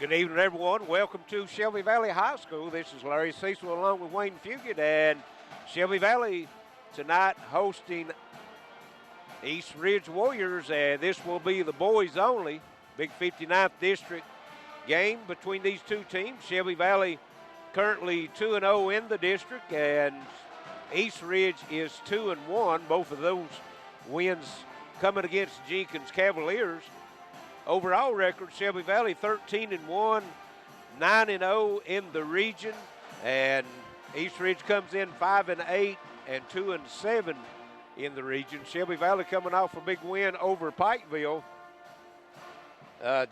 Good evening, everyone. Welcome to Shelby Valley High School. This is Larry Cecil along with Wayne Fugit, and Shelby Valley tonight hosting East Ridge Warriors, and this will be the boys only Big 59th District game between these two teams. Shelby Valley currently 2-0 in the district, and East Ridge is 2-1. Both of those wins coming against Jenkins Cavaliers. Overall record, Shelby Valley 13-1, 9-0 in the region, and East Ridge comes in 5-8 and 2-7 in the region. Shelby Valley coming off a big win over Pikeville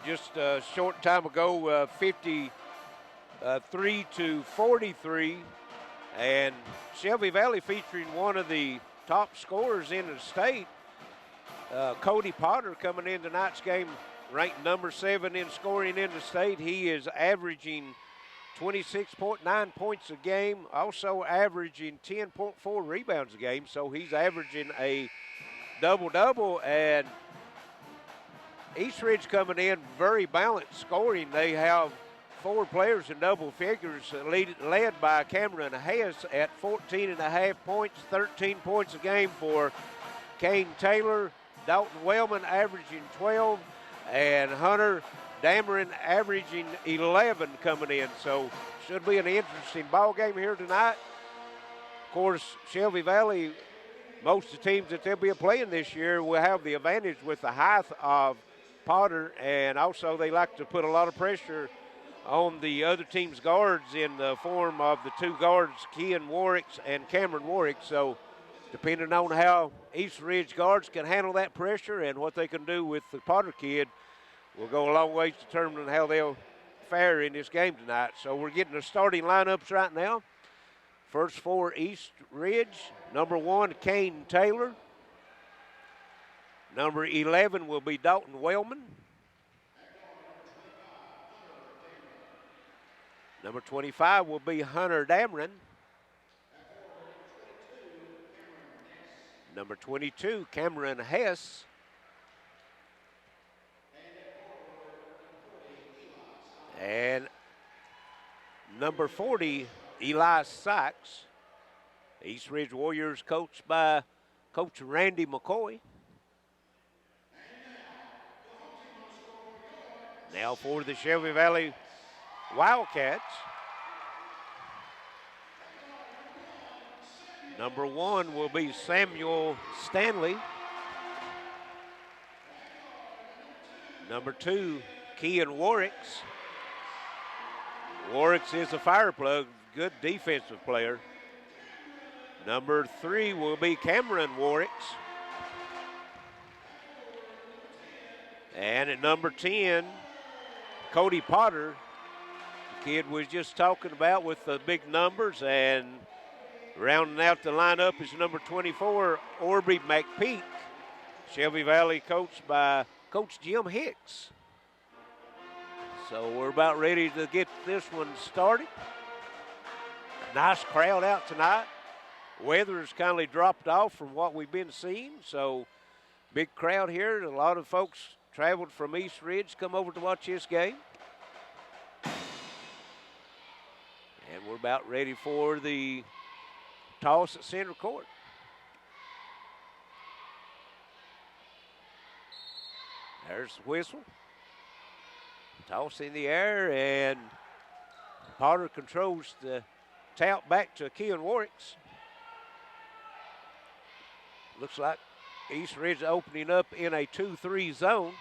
just a short time ago, 53-43, and Shelby Valley featuring one of the top scorers in the state, Cody Potter, coming in tonight's game ranked number 7 in scoring in the state. He is averaging 26.9 points a game, also averaging 10.4 rebounds a game, so he's averaging a double-double. And East Ridge coming in very balanced scoring. They have 4 players in double figures, led by Cameron Hess at 14.5 points, 13 points a game for Kane Taylor, Dalton Wellman averaging 12, and Hunter Dameron averaging 11 coming in. So should be an interesting ball game here tonight. Of course, Shelby Valley, most of the teams that they'll be playing this year will have the advantage with the height of Potter, and also they like to put a lot of pressure on the other team's guards in the form of the 2 guards, Kean Warwicks and Cameron Warwick. So depending on how East Ridge guards can handle that pressure and what they can do with the Potter kid will go a long way to determining how they'll fare in this game tonight. So we're getting the starting lineups right now. First for East Ridge, number 1, Kane Taylor. Number 11 will be Dalton Wellman. Number 25 will be Hunter Dameron. Number 22, Cameron Hess. And number 40, Eli Sykes. East Ridge Warriors coached by Coach Randy McCoy. Now for the Shelby Valley Wildcats. Number 1 will be Samuel Stanley. Number 2, Kean Warwicks. Warwicks is a fire plug, good defensive player. Number 3 will be Cameron Warwicks. And at number 10, Cody Potter, the kid was just talking about with the big numbers, and rounding out the lineup is number 24, Orby McPeak. Shelby Valley coached by Coach Jim Hicks. So we're about ready to get this one started. Nice crowd out tonight. Weather has kindly dropped off from what we've been seeing, so big crowd here. A lot of folks traveled from East Ridge, come over to watch this game. And we're about ready for the toss at center court. There's the whistle. Toss in the air, and Potter controls the tap back to Kean Warwicks. Looks like East Ridge opening up in a 2-3 zone.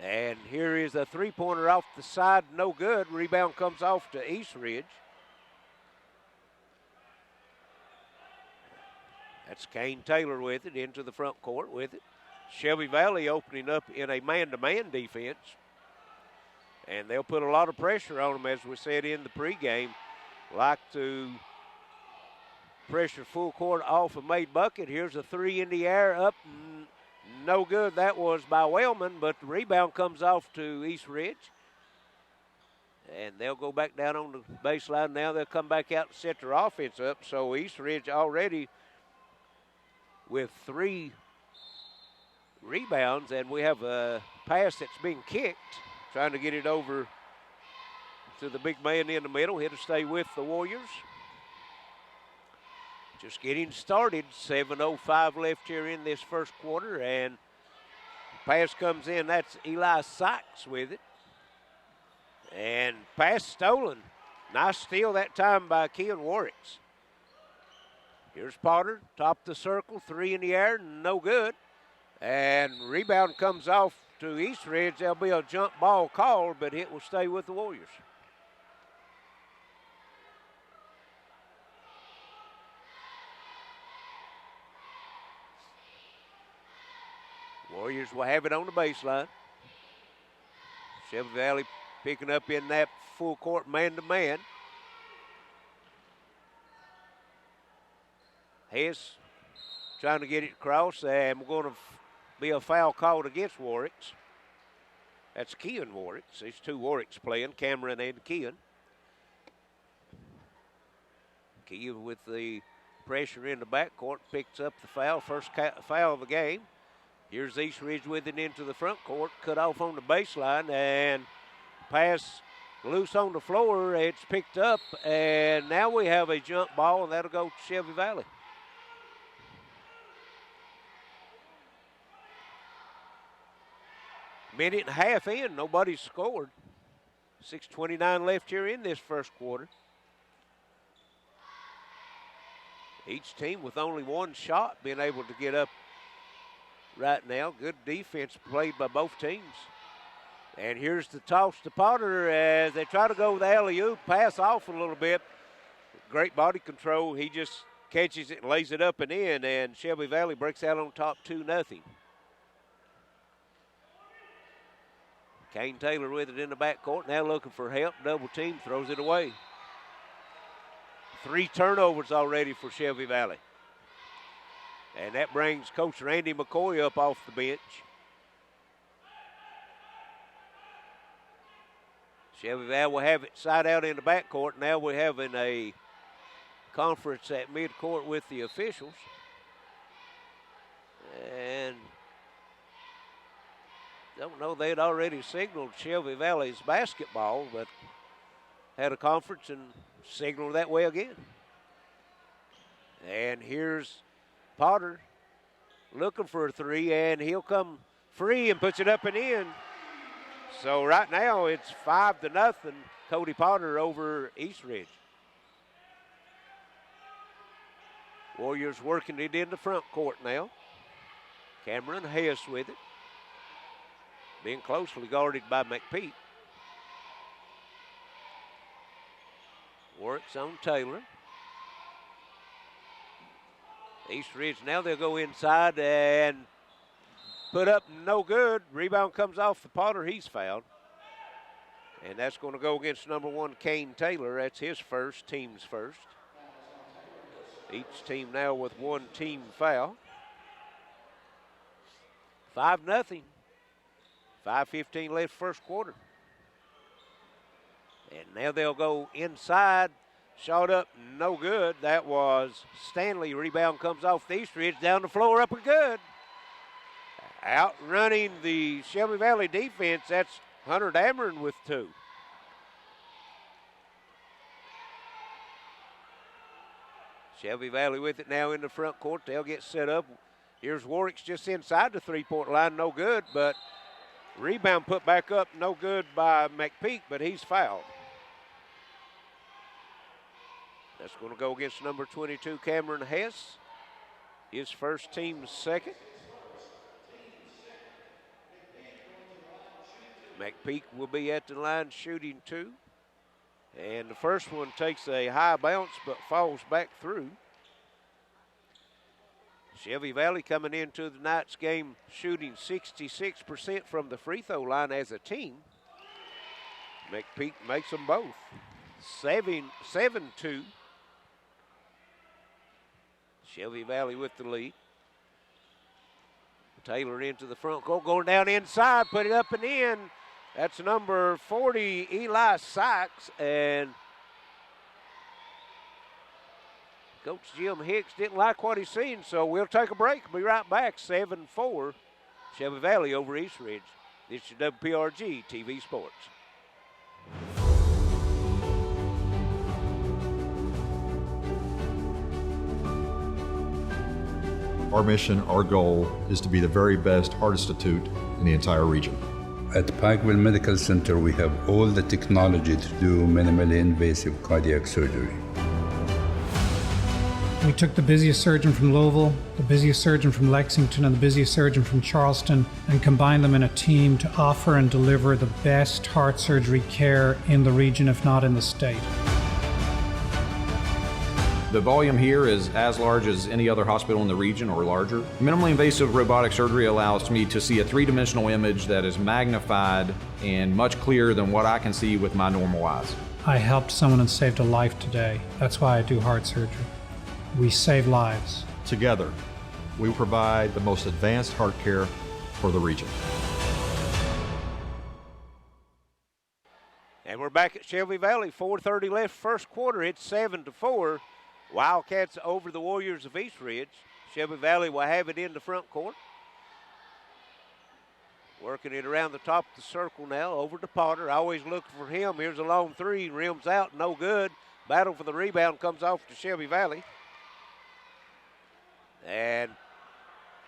And here is a three-pointer off the side, no good. Rebound comes off to East Ridge. That's Kane Taylor with it, into the front court with it. Shelby Valley opening up in a man-to-man defense. And they'll put a lot of pressure on them, as we said in the pregame. Like to pressure full court off a made bucket. Here's a 3 in the air, up, no good. That was by Wellman, but the rebound comes off to East Ridge. And they'll go back down on the baseline now. They'll come back out and set their offense up. So East Ridge already with 3 rebounds, and we have a pass that's being kicked, trying to get it over to the big man in the middle. He'll stay with the Warriors. Just getting started. 7:05 left here in this first quarter, and pass comes in. That's Eli Sykes with it. And pass stolen. Nice steal that time by Keon Warwicks. Here's Potter, top of the circle, 3 in the air, no good. And rebound comes off to East Ridge. There'll be a jump ball called, but it will stay with the Warriors. Warriors will have it on the baseline. Shelby Valley picking up in that full court man-to-man. Hess trying to get it across, and we're going to be a foul called against Warwicks. That's Keon Warwicks. There's 2 Warwicks playing, Cameron and Keon. Keon with the pressure in the backcourt picks up the foul, first foul of the game. Here's East Ridge with it into the front court, cut off on the baseline, and pass loose on the floor. It's picked up, and now we have a jump ball, and that'll go to Shelby Valley. Minute and a half in, nobody's scored. 6:29 left here in this first quarter. Each team with only 1 shot being able to get up right now. Good defense played by both teams. And here's the toss to Potter as they try to go with the alley-oop, pass off a little bit. Great body control. He just catches it and lays it up and in, and Shelby Valley breaks out on top 2-0. Kane Taylor with it in the backcourt, now looking for help. Double team, throws it away. 3 turnovers already for Shelby Valley. And that brings Coach Randy McCoy up off the bench. Shelby Valley will have it side out in the backcourt. Now we're having a conference at midcourt with the officials. And don't know, they had already signaled Shelby Valley's basketball, but had a conference and signaled that way again. And here's Potter looking for a 3, and he'll come free and puts it up and in. So right now it's 5-0, Cody Potter over East Ridge. Warriors working it in the front court now. Cameron Hess with it. Being closely guarded by McPeak. Works on Taylor. East Ridge, now they'll go inside and put up no good. Rebound comes off the Potter. He's fouled. And that's going to go against number 1, Kane Taylor. That's his first, team's first. Each team now with 1 team foul. 5-0. 5:15 left first quarter. And now they'll go inside. Shot up, no good. That was Stanley. Rebound comes off the East Ridge, down the floor, up and good. Outrunning the Shelby Valley defense, that's Hunter Dameron with 2. Shelby Valley with it now in the front court. They'll get set up. Here's Warwicks just inside the 3-point line, no good, but rebound put back up, no good by McPeak, but he's fouled. That's going to go against number 22, Cameron Hess. His first, team's second. McPeak will be at the line shooting 2. And the first one takes a high bounce but falls back through. Shelby Valley coming into the night's game shooting 66% from the free throw line as a team. McPeak makes them both. 7-2. Shelby Valley with the lead. Taylor into the front court, going down inside, put it up and in. That's number 40, Eli Sykes, and Coach Jim Hicks didn't like what he's seen, so we'll take a break. Be right back. 7-4, Shelby Valley over East Ridge. This is WPRG TV Sports. Our mission, our goal is to be the very best heart institute in the entire region. At Pikeville Medical Center, we have all the technology to do minimally invasive cardiac surgery. We took the busiest surgeon from Louisville, the busiest surgeon from Lexington, and the busiest surgeon from Charleston and combined them in a team to offer and deliver the best heart surgery care in the region, if not in the state. The volume here is as large as any other hospital in the region or larger. Minimally invasive robotic surgery allows me to see a three-dimensional image that is magnified and much clearer than what I can see with my normal eyes. I helped someone and saved a life today. That's why I do heart surgery. We save lives. Together, we provide the most advanced heart care for the region. And we're back at Shelby Valley, 4:30 left first quarter. It's 7-4. Wildcats over the Warriors of East Ridge. Shelby Valley will have it in the front court. Working it around the top of the circle now, over to Potter. I always look for him. Here's a long three, rims out, no good. Battle for the rebound comes off to Shelby Valley. And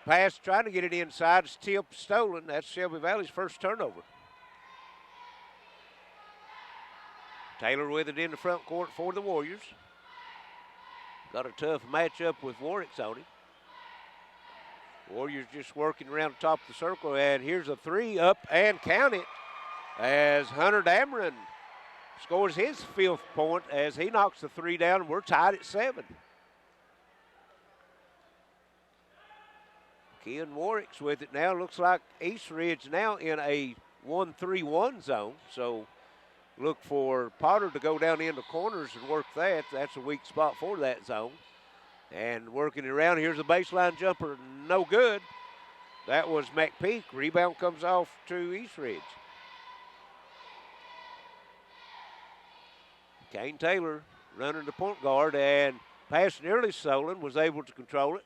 pass trying to get it inside. It's tipped, stolen. That's Shelby Valley's first turnover. Taylor with it in the front court for the Warriors. Got a tough matchup with Warwick's on him. Warriors just working around the top of the circle, and here's a three up and count it as Hunter Dameron scores his 5th point as he knocks the three down. We're tied at 7. Ken Warwick's with it now. Looks like East Ridge now in a 1-3-1 zone, so look for Potter to go down in the corners and work that. That's a weak spot for that zone. And working it around, here's a baseline jumper, no good. That was McPeak. Rebound comes off to East Ridge. Kane Taylor running the point guard and pass nearly stolen, was able to control it.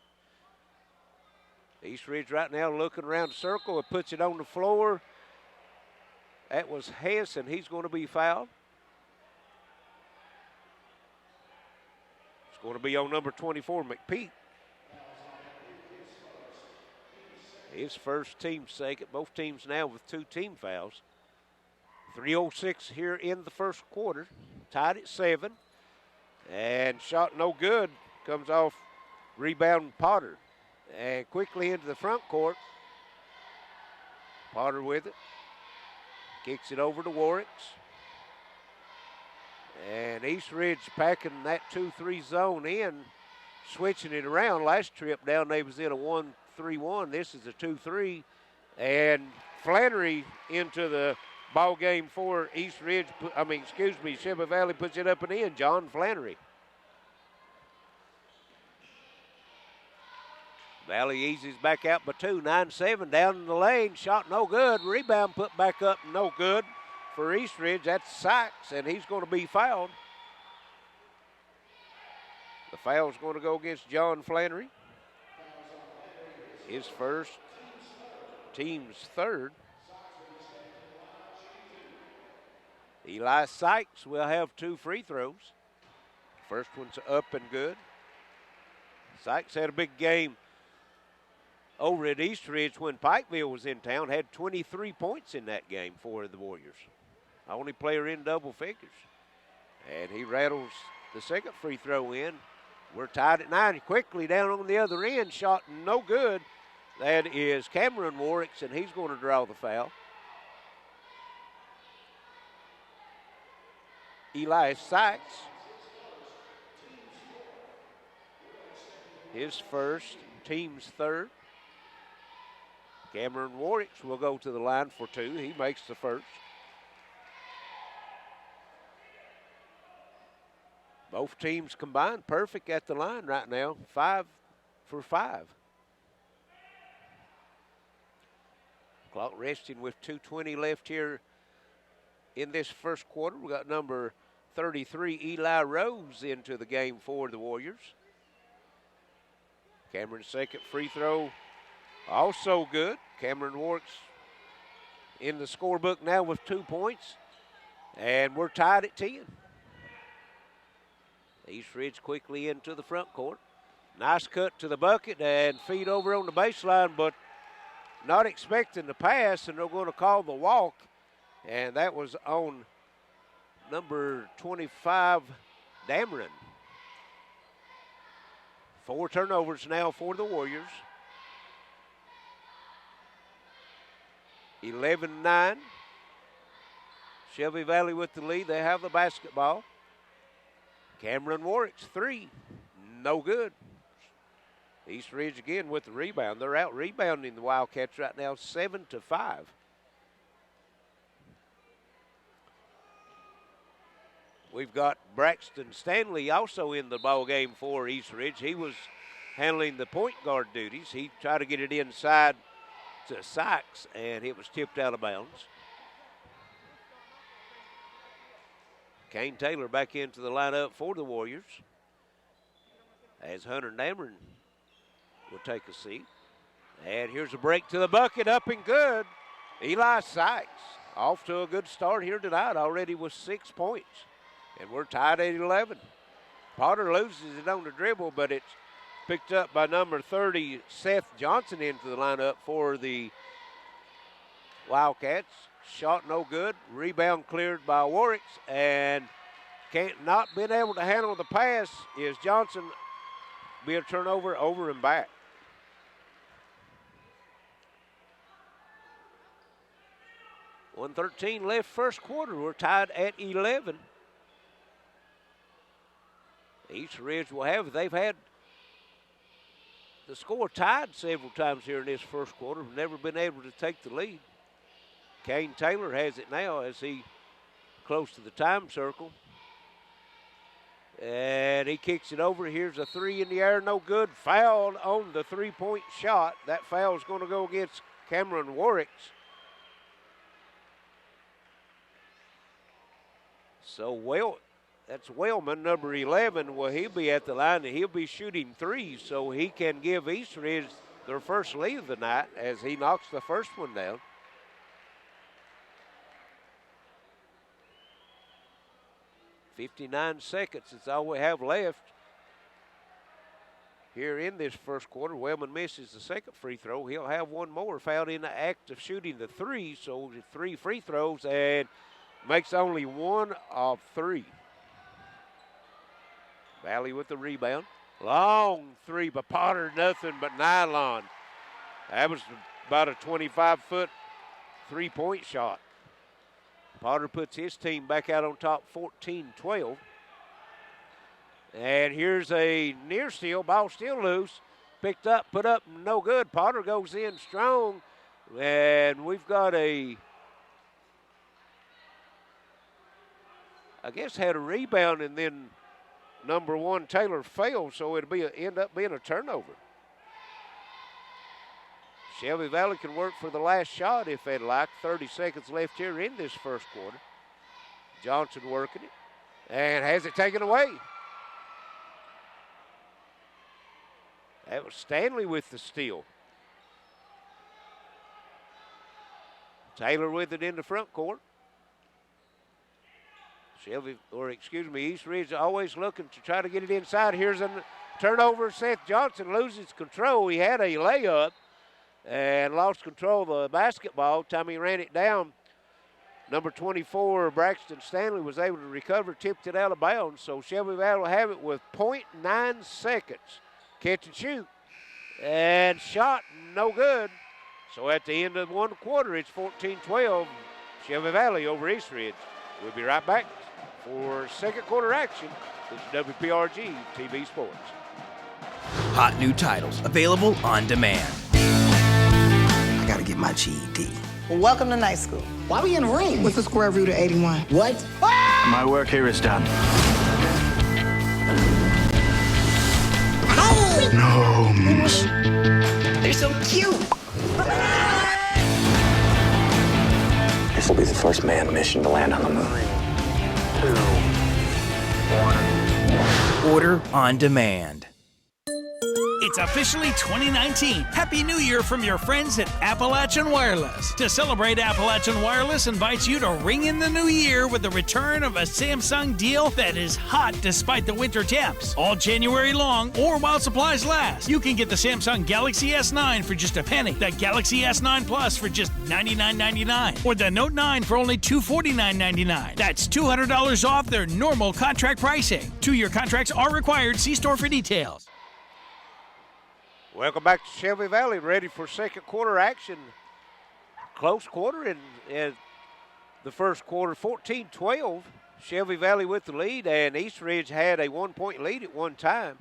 East Ridge right now looking around the circle. It puts it on the floor. That was Hess, and he's going to be fouled. It's going to be on number 24, McPeak. His first, team second. Both teams now with 2 team fouls. 3:06 here in the first quarter. Tied at 7. And shot no good. Comes off rebound Potter. And quickly into the front court. Potter with it. Kicks it over to Warwick's. And East Ridge packing that 2-3 zone in, switching it around. Last trip down, they was in a 1-3-1. This is a 2-3. And Flannery into the ball game for East Ridge. Shelby Valley puts it up and in. John Flannery. Valley eases back out by 2, 9-7 down in the lane. Shot no good. Rebound put back up, no good for East Ridge. That's Sykes, and he's going to be fouled. The foul's going to go against John Flannery. His first, team's 3rd. Eli Sykes will have 2 free throws. First one's up and good. Sykes had a big game over at East Ridge when Pikeville was in town, had 23 points in that game for the Warriors. Only player in double figures. And he rattles the second free throw in. We're tied at 9. Quickly down on the other end, shot no good. That is Cameron Warwick's, and he's going to draw the foul. Eli Sykes, his first, team's 3rd. Cameron Warwicks will go to the line for 2. He makes the first. Both teams combined perfect at the line right now, 5 for 5. Clock resting with 2:20 left here in this first quarter. We got number 33, Eli Rose, into the game for the Warriors. Cameron's second free throw also good. Cameron Warwick's in the scorebook now with 2 points. And we're tied at 10. East Ridge quickly into the front court. Nice cut to the bucket and feed over on the baseline, but not expecting the pass, and they're going to call the walk. And that was on number 25, Dameron. 4 turnovers now for the Warriors. 11-9. Shelby Valley with the lead. They have the basketball. Cameron Warwick's 3. No good. East Ridge again with the rebound. They're out rebounding the Wildcats right now 7-5. We've got Braxton Stanley also in the ball game for East Ridge. He was handling the point guard duties. He tried to get it inside to Sykes, and it was tipped out of bounds. Kane Taylor back into the lineup for the Warriors as Hunter Dameron will take a seat. And here's a break to the bucket, up and good. Eli Sykes off to a good start here tonight, already with 6 points. And we're tied at 11. Potter loses it on the dribble, but it's picked up by number 30, Seth Johnson, into the lineup for the Wildcats. Shot no good. Rebound cleared by Warwick, and not been able to handle the pass is Johnson. Be a turnover over and back. .113 left first quarter. We're tied at 11. East Ridge will have it. They've had the score tied several times here in this first quarter. Never been able to take the lead. Kane Taylor has it now as he close to the time circle. And he kicks it over. Here's a 3 in the air, no good. Fouled on the three-point shot. That foul is going to go against Cameron Warwick. So, that's Wellman, number 11. Well, he'll be at the line, and he'll be shooting threes, so he can give East Ridge their first lead of the night as he knocks the first one down. .59 seconds is all we have left here in this first quarter. Wellman misses the second free throw. He'll have one more fouled in the act of shooting the 3, so 3 free throws, and makes only 1 of 3. Valley with the rebound. Long 3 by Potter, nothing but nylon. That was about a 25-foot three-point shot. Potter puts his team back out on top 14-12. And here's a near steal. Ball still loose. Picked up, put up, no good. Potter goes in strong. And we've got I guess had a rebound, and then number 1 Taylor failed, so it'll end up being a turnover. Shelby Valley can work for the last shot if they'd like. 30 seconds left here in this first quarter. Johnson working it and has it taken away. That was Stanley with the steal. Taylor with it in the front court. East Ridge always looking to try to get it inside. Here's a turnover. Seth Johnson loses control. He had a layup and lost control of the basketball. Time he ran it down, number 24, Braxton Stanley, was able to recover, tipped it out of bounds. So Shelby Valley will have it with .9 seconds. Catch and shoot. And shot, no good. So at the end of one quarter, it's 14-12. Shelby Valley over East Ridge. We'll be right back for second quarter action. This is WPRG TV Sports. Hot new titles available on demand. I gotta get my GED. Well, welcome to night school. Why we in a ring? What's the square root of 81? What? Ah! My work here is done. Gnomes. They're so cute. This will be the first manned mission to land on the moon. 3, 2, 1. Order on demand. It's officially 2019. Happy New Year from your friends at Appalachian Wireless. To celebrate, Appalachian Wireless invites you to ring in the new year with the return of a Samsung deal that is hot despite the winter temps. All January long or while supplies last. You can get the Samsung Galaxy S9 for just a penny, the Galaxy S9 Plus for just $99.99, or the Note 9 for only $249.99. That's $200 off their normal contract pricing. 2-year contracts are required. See store for details. Welcome back to Shelby Valley, ready for second quarter action. Close quarter in the first quarter, 14-12. Shelby Valley with the lead, and East Ridge had a 1-point lead at one time.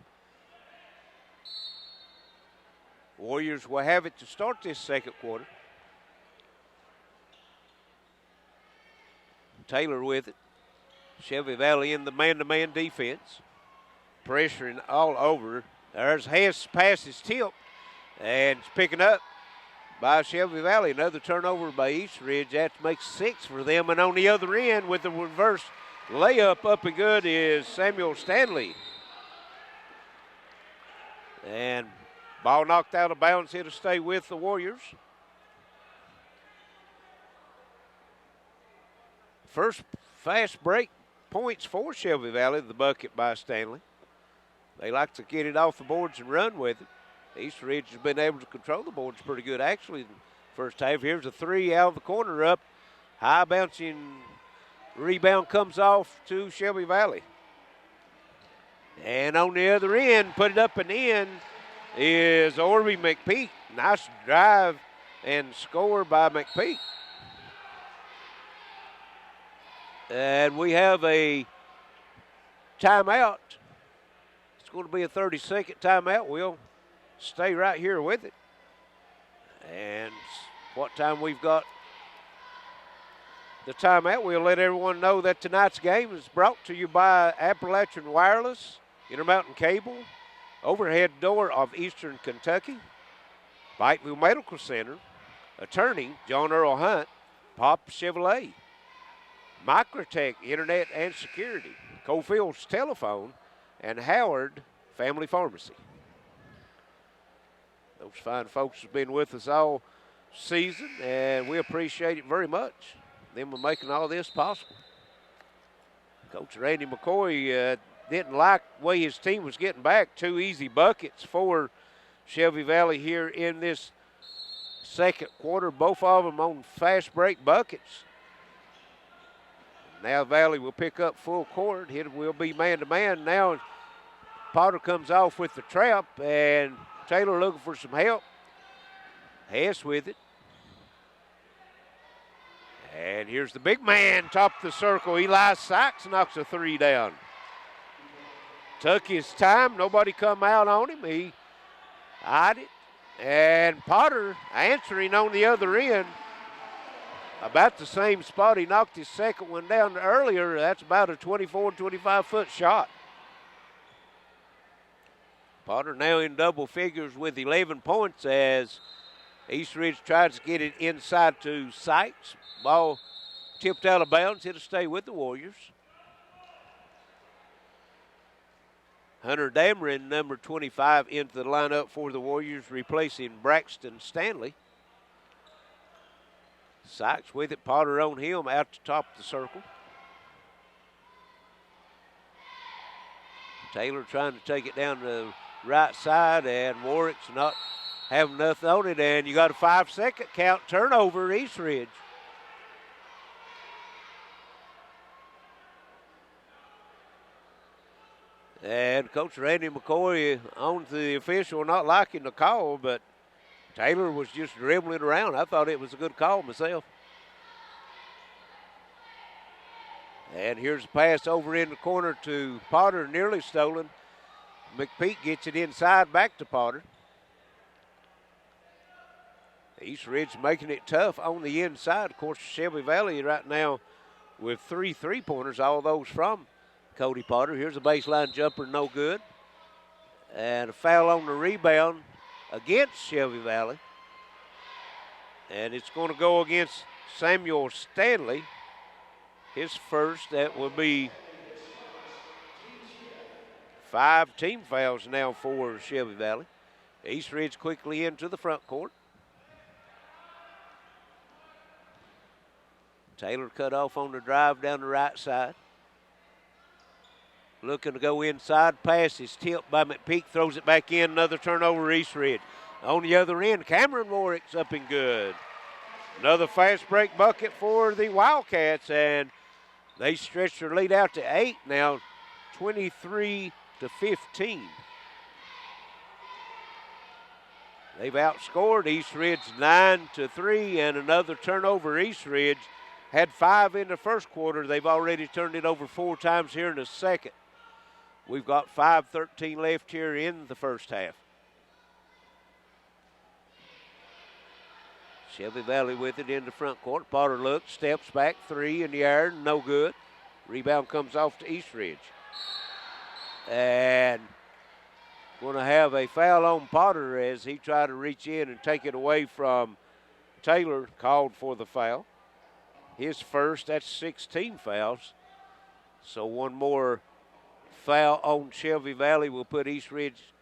Warriors will have it to start this second quarter. Taylor with it. Shelby Valley in the man-to-man defense. Pressuring all over. There's Hess passes tip, and it's picking up by Shelby Valley. Another turnover by East Ridge. That makes 6 for them. And on the other end with the reverse layup up and good is Samuel Stanley. And ball knocked out of bounds. It'll stay with the Warriors. First fast break points for Shelby Valley, the bucket by Stanley. They like to get it off the boards and run with it. East Ridge has been able to control the boards pretty good, actually, in the first half. Here's a 3 out of the corner up. High bouncing rebound comes off to Shelby Valley. And on the other end, put it up and in, is Orby McPeak. Nice drive and score by McPeak. And we have a timeout. It's going to be a 30-second timeout. We'll stay right here with it. And what time we've got the timeout, we'll let everyone know that tonight's game is brought to you by Appalachian Wireless, Intermountain Cable, Overhead Door of Eastern Kentucky, Pikeville Medical Center, Attorney John Earl Hunt, Pop Chevrolet, Microtech Internet and Security, Coalfields Telephone, and Howard Family Pharmacy. Those fine folks have been with us all season, and we appreciate it very much. Them for making all this possible. Coach Randy McCoy didn't like the way his team was getting back. 2 easy buckets for Shelby Valley here in this second quarter. Both of them on fast break buckets. Now Valley will pick up full court. It will be man-to-man. Now Potter comes off with the trap, and Taylor looking for some help. Hess with it. And here's the big man, top of the circle. Eli Sykes knocks a 3 down. Took his time. Nobody come out on him. He eyed it. And Potter answering on the other end. About the same spot he knocked his second one down earlier. That's about a 24, 25-foot shot. Potter now in double figures with 11 points as East Ridge tries to get it inside to Sykes. Ball tipped out of bounds. It'll stay with the Warriors. Hunter Dameron, number 25, into the lineup for the Warriors, replacing Braxton Stanley. Sykes with it, Potter on him, out to top of the circle. Taylor trying to take it down the right side, and Warwick's not having nothing on it, and you got a 5-second count turnover, East Ridge. And Coach Randy McCoy on to the official, not liking the call, but Taylor was just dribbling around. I thought it was a good call myself. And here's a pass over in the corner to Potter, nearly stolen. McPeak gets it inside, back to Potter. East Ridge making it tough on the inside. Of course, Shelby Valley right now with 3 3-pointers, all those from Cody Potter. Here's a baseline jumper, no good. And a foul on the rebound against Shelby Valley. And it's going to go against Samuel Stanley. His first, that will be 5 team fouls now for Shelby Valley. East Ridge quickly into the front court. Taylor cut off on the drive down the right side. Looking to go inside. Pass is tipped by McPeak. Throws it back in. Another turnover, East Ridge. On the other end, Cameron Warwick's up and good. Another fast break bucket for the Wildcats, and they stretch their lead out to 8 now, 23-15. They've outscored East Ridge 9-3, and another turnover. East Ridge had 5 in the first quarter. They've already turned it over 4 times here in the second. We've got 5:13 left here in the first half. Shelby Valley with it in the front court. Potter looks, steps back, 3 in the air, no good. Rebound comes off to East Ridge. And going to have a foul on Potter as he tried to reach in and take it away from Taylor, called for the foul. His first, that's 16 fouls. So one more foul on Shelby Valley will put East Ridge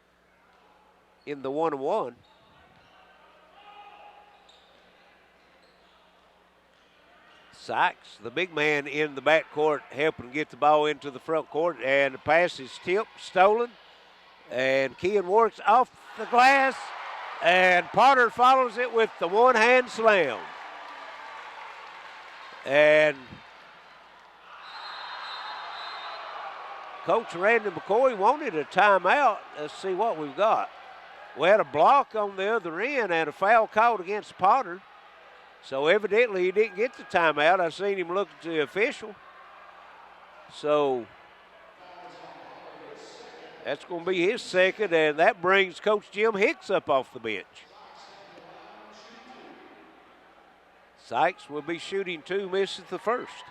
in the 1-1. Sykes, the big man in the backcourt, helping get the ball into the front court, and the pass is tipped, stolen, and Kean Warwick's off the glass, and Potter follows it with the one-hand slam. And Coach Randy McCoy wanted a timeout. Let's see what we've got. We had a block on the other end and a foul called against Potter. So evidently he didn't get the timeout. I seen him look at the official. So that's going to be his second, and that brings Coach Jim Hicks up off the bench. Sykes will be shooting 2, misses the first.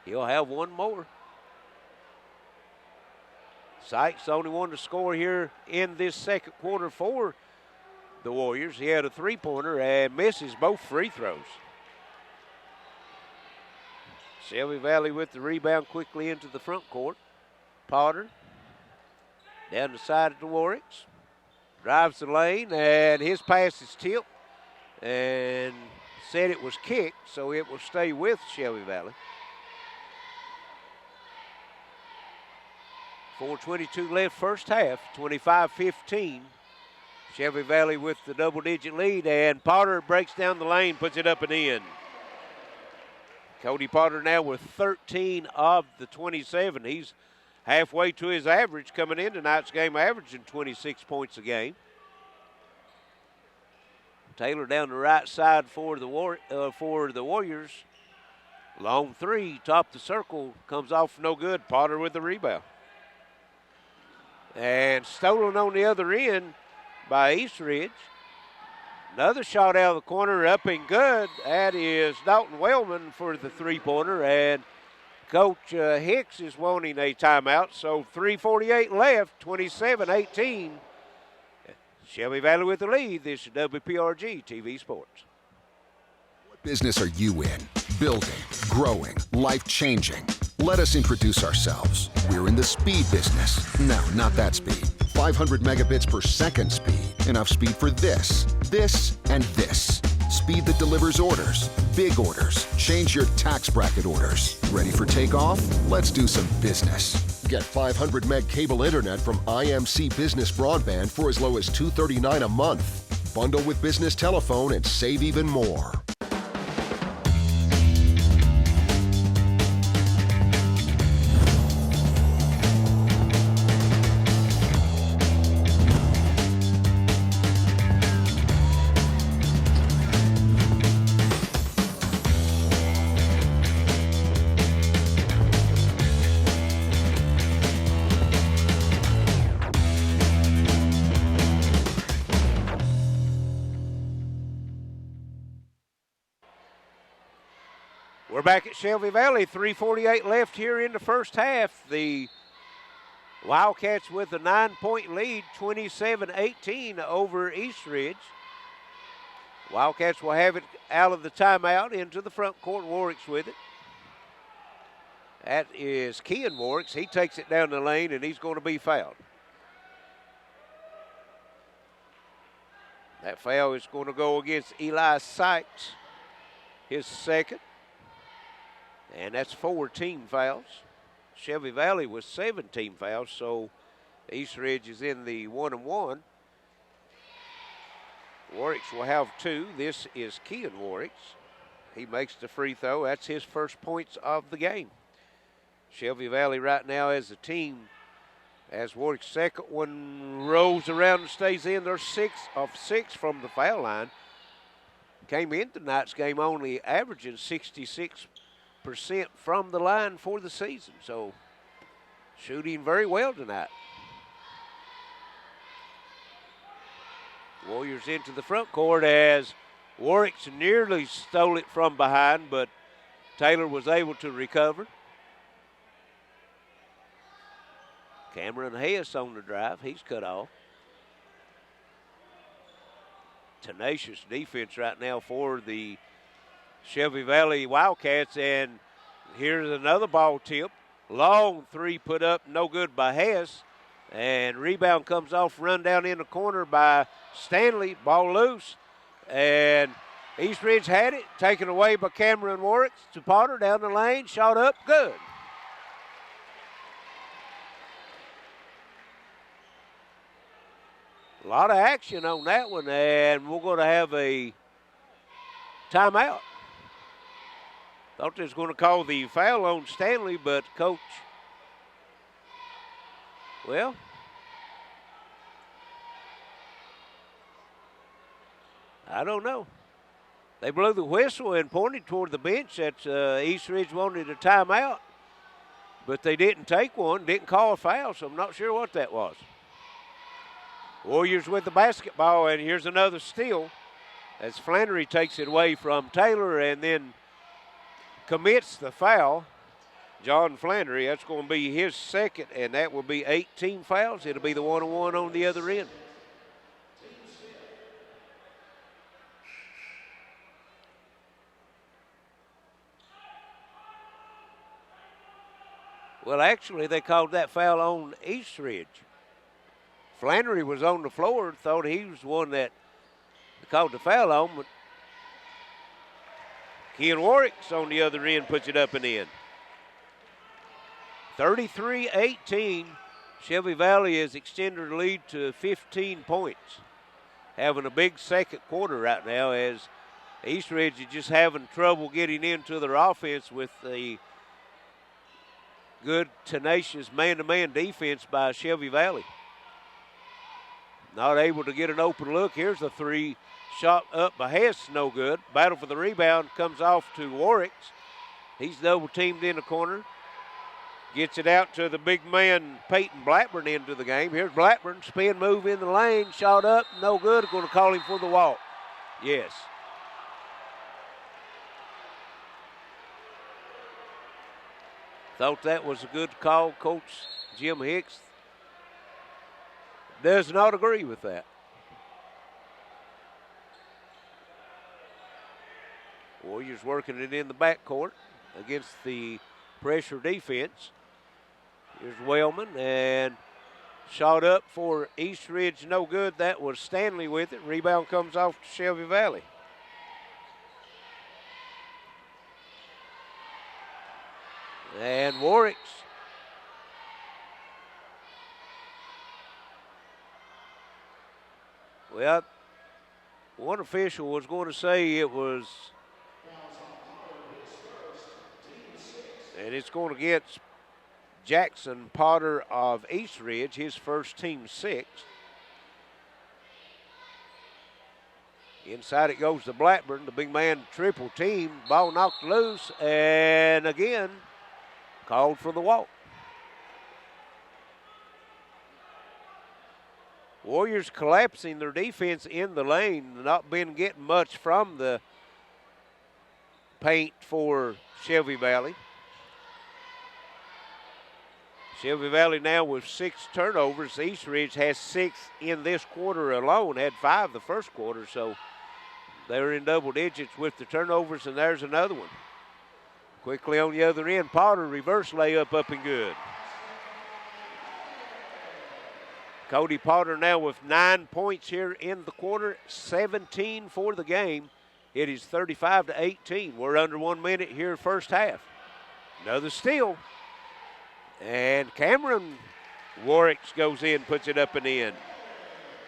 He'll have one more. Sykes the only one to score here in this second quarter for the Warriors. He had a 3-pointer and misses both free throws. Shelby Valley with the rebound quickly into the front court. Potter down the side of the Warwicks. Drives the lane, and his pass is tipped and said it was kicked, so it will stay with Shelby Valley. 4:22 left first half, 25-15. Shelby Valley with the double-digit lead, and Potter breaks down the lane, puts it up and in. Cody Potter now with 13 of the 27. He's halfway to his average coming in tonight's game, averaging 26 points a game. Taylor down the right side for the Warriors. Long 3, top the circle, comes off no good. Potter with the rebound. And stolen on the other end by East Ridge. Another shot out of the corner, up and good. That is Dalton Wellman for the 3-pointer, and Coach Hicks is wanting a timeout. So 3:48 left, 27-18. Shelby Valley with the lead. This is WPRG TV Sports. What business are you in? Building, growing, life-changing. Let us introduce ourselves. We're in the speed business. No, not that speed. 500 megabits per second speed. Enough speed for this, and this. Speed that delivers orders, big orders. Change your tax bracket orders. Ready for takeoff? Let's do some business. Get 500 meg cable internet from IMC Business Broadband for as low as $239 a month. Bundle with business telephone and save even more. We're back at Shelby Valley, 3:48 left here in the first half. The Wildcats with a 9-point lead, 27-18 over East Ridge. Wildcats will have it out of the timeout into the front court. Warwick's with it. That is Kean Warwicks. He takes it down the lane, and he's going to be fouled. That foul is going to go against Eli Sykes, his second. And that's 4 team fouls. Shelby Valley with 7 team fouls, so East Ridge is in the 1-1. Warwicks will have 2. This is Kean Warwicks. He makes the free throw. That's his first points of the game. Shelby Valley right now as a team, as Warwick's second one rolls around and stays in. They're 6 of 6 from the foul line. Came into tonight's game only averaging 66% from the line for the season. So shooting very well tonight. Warriors into the front court as Warwick's nearly stole it from behind, but Taylor was able to recover. Cameron Hayes on the drive. He's cut off. Tenacious defense right now for the Shelby Valley Wildcats. And here's another ball tip. Long 3 put up, no good by Hayes. And rebound comes off, run down in the corner by Stanley. Ball loose. And East Ridge had it, taken away by Cameron Warwick to Potter down the lane. Shot up, good. A lot of action on that one, and we're going to have a timeout. Thought they was going to call the foul on Stanley, but coach, well, I don't know. They blew the whistle and pointed toward the bench that East Ridge wanted a timeout, but they didn't take one, didn't call a foul, so I'm not sure what that was. Warriors with the basketball, and here's another steal as Flannery takes it away from Taylor and then commits the foul. John Flannery, that's going to be his second, and that will be 18 fouls. It'll be the 1-on-1 on the other end. Well, actually, they called that foul on East Ridge. Flannery was on the floor, thought he was the one that called the foul on, but Kean Warwick's on the other end puts it up and in. 33-18. Shelby Valley has extended the lead to 15 points. Having a big second quarter right now as East Ridge is just having trouble getting into their offense with the good, tenacious man-to-man defense by Shelby Valley. Not able to get an open look. Here's a 3 shot up by Hess, no good. Battle for the rebound comes off to Warwicks. He's double teamed in the corner. Gets it out to the big man, Peyton Blackburn, into the game. Here's Blackburn, spin move in the lane, shot up, no good. Going to call him for the walk. Yes. Thought that was a good call. Coach Jim Hicks does not agree with that. Warriors working it in the backcourt against the pressure defense. Here's Wellman, and shot up for East Ridge, no good. That was Stanley with it. Rebound comes off to Shelby Valley. And Warwick's. Well, one official was going to say it was, and it's going to get Jackson Potter of East Ridge, his first team 6. Inside it goes to Blackburn, the big man triple team. Ball knocked loose, and again, called for the walk. Warriors collapsing their defense in the lane, not been getting much from the paint for Shelby Valley. Shelby Valley now with 6 turnovers. East Ridge has 6 in this quarter alone, had 5 the first quarter, so they're in double digits with the turnovers, and there's another one. Quickly on the other end, Potter, reverse layup up and good. Cody Potter now with 9 points here in the quarter, 17 for the game. It is 35-18. We're under 1 minute here first half. Another steal. And Cameron Warwicks goes in, puts it up and in.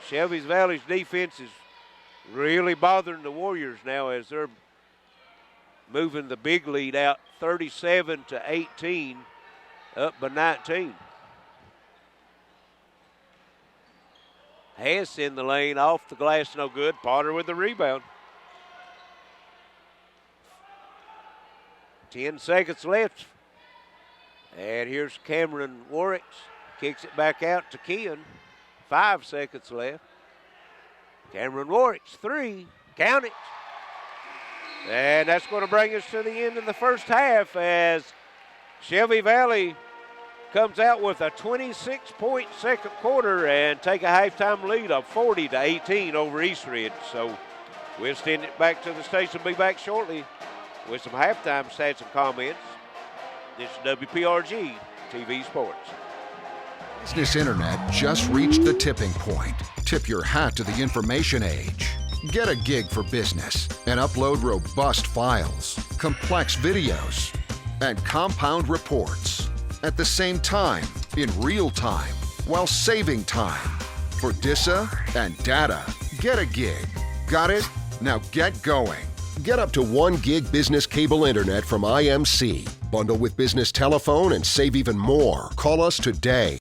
Shelby Valley's defense is really bothering the Warriors now as they're moving the big lead out 37-18, up by 19. Hess in the lane, off the glass, no good. Potter with the rebound. 10 seconds left. And here's Cameron Warwicks. Kicks it back out to Kean. 5 seconds left. Cameron Warwicks, 3. Count it. And that's going to bring us to the end of the first half as Shelby Valley comes out with a 26-point second quarter and take a halftime lead of 40-18 over East Ridge. So we'll send it back to the station. Be back shortly with some halftime stats and comments. This is WPRG TV Sports. Business Internet just reached the tipping point. Tip your hat to the information age. Get a gig for business and upload robust files, complex videos, and compound reports at the same time, in real time, while saving time. For DISA and data, get a gig. Got it? Now get going. Get up to 1 gig business cable internet from IMC. Bundle with business telephone and save even more. Call us today.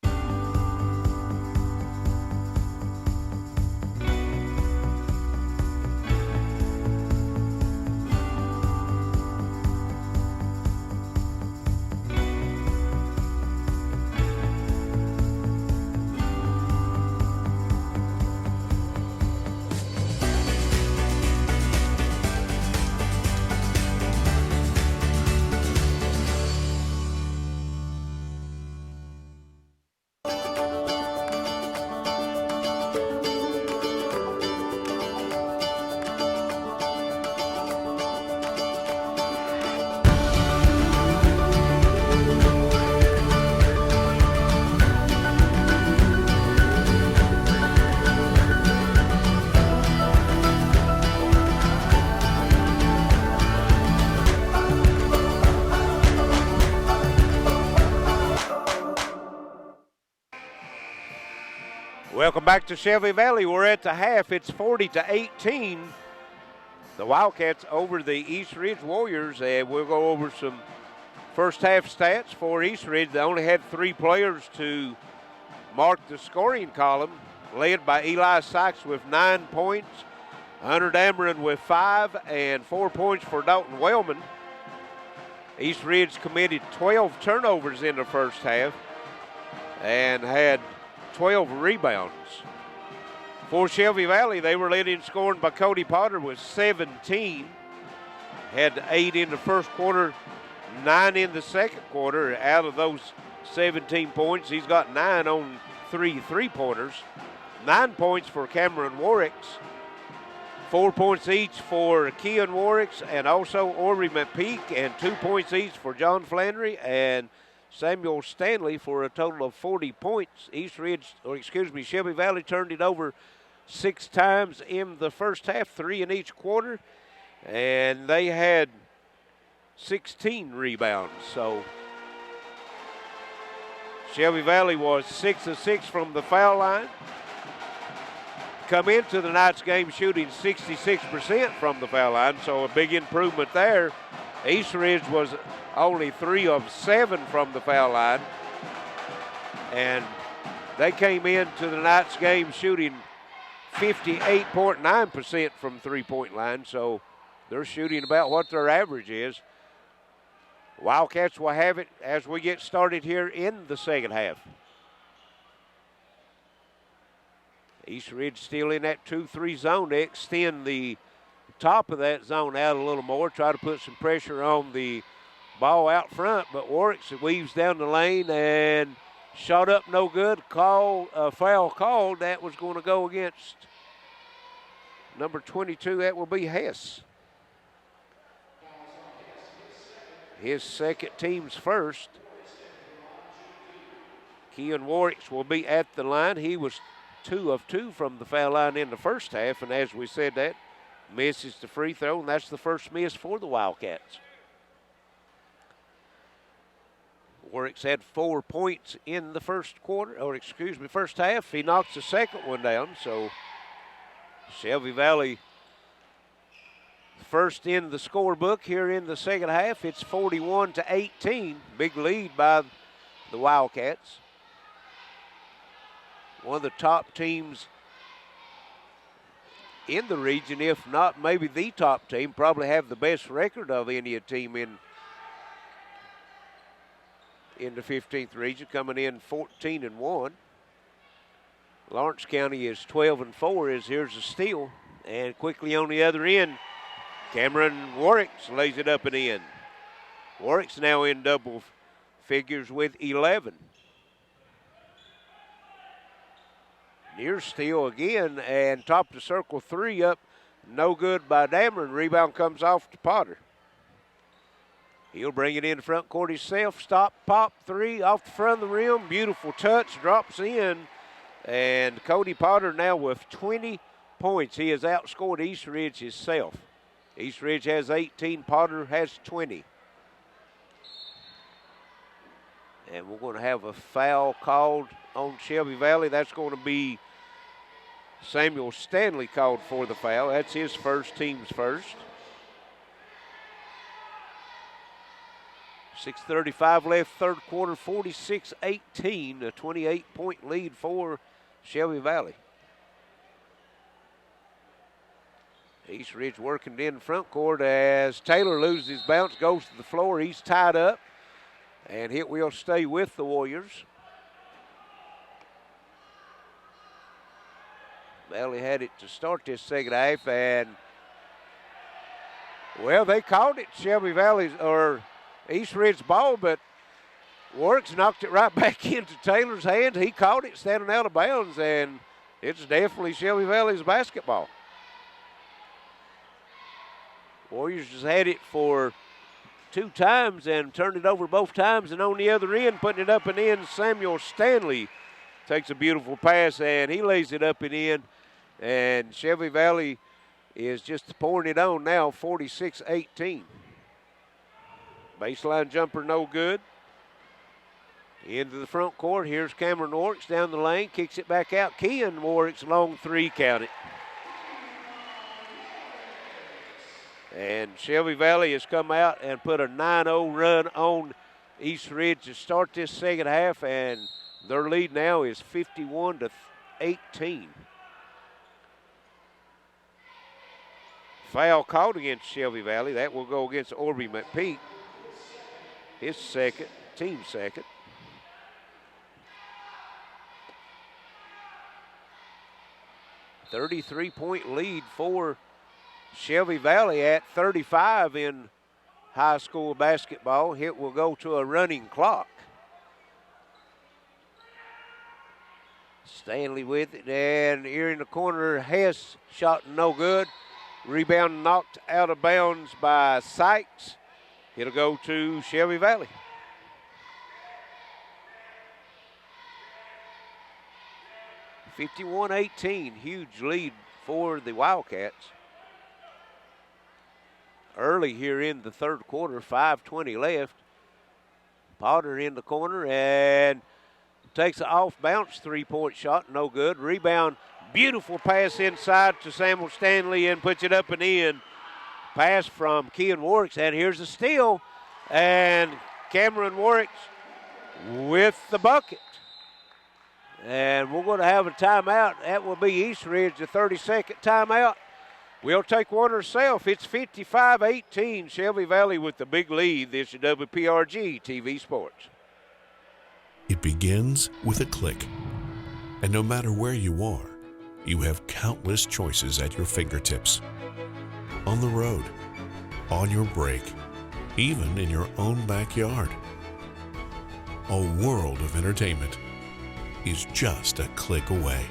Welcome back to Shelby Valley. We're at the half. It's 40-18. The Wildcats over the East Ridge Warriors. And we'll go over some first half stats for East Ridge. They only had 3 players to mark the scoring column, led by Eli Sykes with 9 points, Hunter Dameron with 5, and 4 points for Dalton Wellman. East Ridge committed 12 turnovers in the first half and had 12 rebounds. For Shelby Valley, they were led in scoring by Cody Potter with 17. Had 8 in the first quarter, 9 in the second quarter. Out of those 17 points, he's got 9 on 3 3-pointers. 9 points for Cameron Warwicks. 4 points each for Kean Warwicks and also Orry McPeak, and 2 points each for John Flandry and Samuel Stanley for a total of 40 points. Shelby Valley turned it over 6 times in the first half, 3 in each quarter, and they had 16 rebounds. So Shelby Valley was 6 of 6 from the foul line. Come into the night's game shooting 66% from the foul line, so a big improvement there. East Ridge was only 3 of 7 from the foul line. And they came into the night's game shooting 58.9% from three-point line, so they're shooting about what their average is. Wildcats will have it as we get started here in the second half. East Ridge still in that 2-3 zone. They extend the top of that zone out a little more, try to put some pressure on the ball out front, but Warwicks weaves down the lane and shot up no good. Foul called. That was going to go against number 22. That will be Hess. his second, team's first. Keon Warwick will be at the line. He was 2 of 2 from the foul line in the first half, and as we said, that misses the free throw, and that's the first miss for the Wildcats. Warwick's had 4 points in the first half. He knocks the second one down, so Shelby Valley first in the scorebook here in the second half. It's 41-18. Big lead by the Wildcats. One of the top teams in the region, if not maybe the top team, probably have the best record of any team in the 15th region, coming in 14-1. Lawrence County is 12-4 as here's a steal. And quickly on the other end, Cameron Warwick's lays it up and in. Warwick's now in double figures with 11. Near steal again, and top of the circle 3 up. No good by Dameron. Rebound comes off to Potter. He'll bring it in front court himself. Stop, pop, 3 off the front of the rim. Beautiful touch, drops in. And Cody Potter now with 20 points. He has outscored East Ridge himself. East Ridge has 18, Potter has 20. And we're going to have a foul called on Shelby Valley. That's going to be Samuel Stanley called for the foul. That's his first, team's first. 6:35 left, third quarter, 46-18, a 28-point lead for Shelby Valley. East Ridge working in front court as Taylor loses his bounce, goes to the floor. He's tied up, and it will stay with the Warriors. Valley had it to start this second half, and, well, they called it Shelby Valley's or East Ridge ball, but Warwick's knocked it right back into Taylor's hands. He caught it standing out of bounds, and it's definitely Shelby Valley's basketball. Warriors just had it for 2 times and turned it over both times, and on the other end, putting it up and in, Samuel Stanley takes a beautiful pass, and he lays it up and in, and Shelby Valley is just pouring it on now, 46-18. Baseline jumper no good. Into the front court, here's Cameron Warwick down the lane, kicks it back out. Keon Warwick's long 3, count it. And Shelby Valley has come out and put a 9-0 run on East Ridge to start this second half, and their lead now is 51-18. Foul called against Shelby Valley. That will go against Orby McPeak. His second, team second. A 33-point lead for Shelby Valley at 35 in high school basketball. It will go to a running clock. Stanley with it, and here in the corner, Hess shot no good. Rebound knocked out of bounds by Sykes. It'll go to Shelby Valley. (51-18), huge lead for the Wildcats. Early here in the third quarter, 5:20 left. Potter in the corner and takes an off-bounce 3-point shot, no good. Rebound, beautiful pass inside to Samuel Stanley and puts it up and in. Pass from Keon Warwick, and here's a steal. And Cameron Warwick with the bucket. And we're going to have a timeout. That will be East Ridge, a 30-second timeout. We'll take one ourselves. It's 55-18. Shelby Valley with the big lead. This is WPRG TV Sports. It begins with a click. And no matter where you are, you have countless choices at your fingertips. On the road, on your break, even in your own backyard. A world of entertainment is just a click away.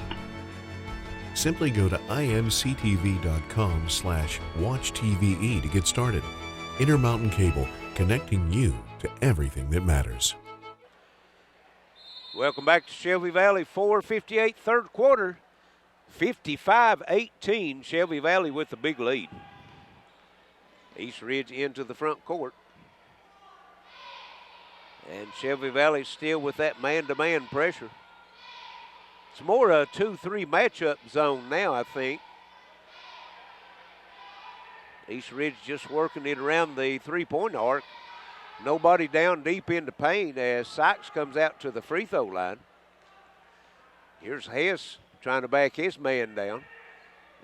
Simply go to imctv.com/watchtve to get started. Intermountain Cable connecting you to everything that matters. Welcome back to Shelby Valley, 4:58 third quarter, 55-18, Shelby Valley with the big lead. East Ridge into the front court. And Shelby Valley still with that man-to-man pressure. It's more a 2-3 matchup zone now, I think. East Ridge just working it around the three-point arc. Nobody down deep in the paint as Sykes comes out to the free throw line. Here's Hess trying to back his man down.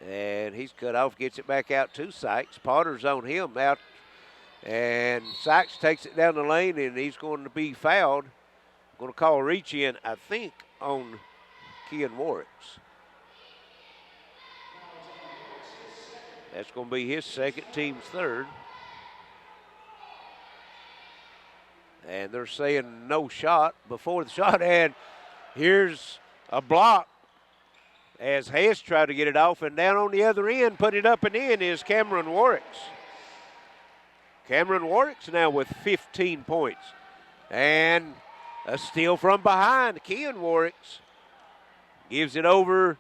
And he's cut off, gets it back out to Sykes. Potter's on him out. And Sykes takes it down the lane, and he's going to be fouled. Going to call a reach in, I think, on Ken Warricks. That's going to be his second, team's third. And they're saying no shot before the shot. And here's a block as Hess tried to get it off. And down on the other end, put it up and in, is Cameron Warricks. Cameron Warricks now with 15 points. And a steal from behind. Ken Warricks gives it over.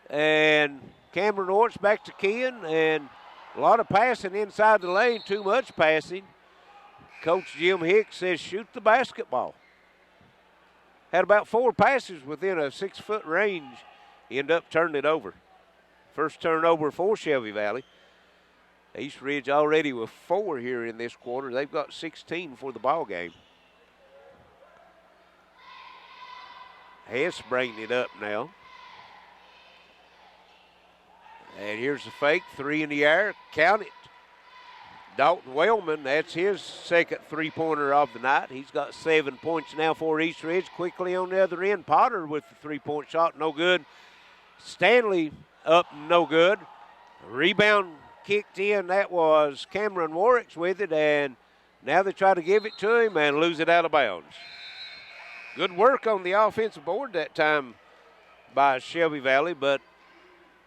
And Cameron Warricks back to Ken. And a lot of passing inside the lane. Too much passing. Coach Jim Hicks says shoot the basketball. Had about 4 passes within a 6-foot range. End up turning it over. First turnover for Shelby Valley. East Ridge already with 4 here in this quarter. They've got 16 for the ball game. Hess bringing it up now. And here's the fake, 3 in the air, count it. Dalton Wellman, that's his second three-pointer of the night. He's got 7 points now for East Ridge. Quickly on the other end, Potter with the three-point shot, no good. Stanley up, no good. Rebound kicked in, that was Cameron Warricks with it, and now they try to give it to him and lose it out of bounds. Good work on the offensive board that time by Shelby Valley, but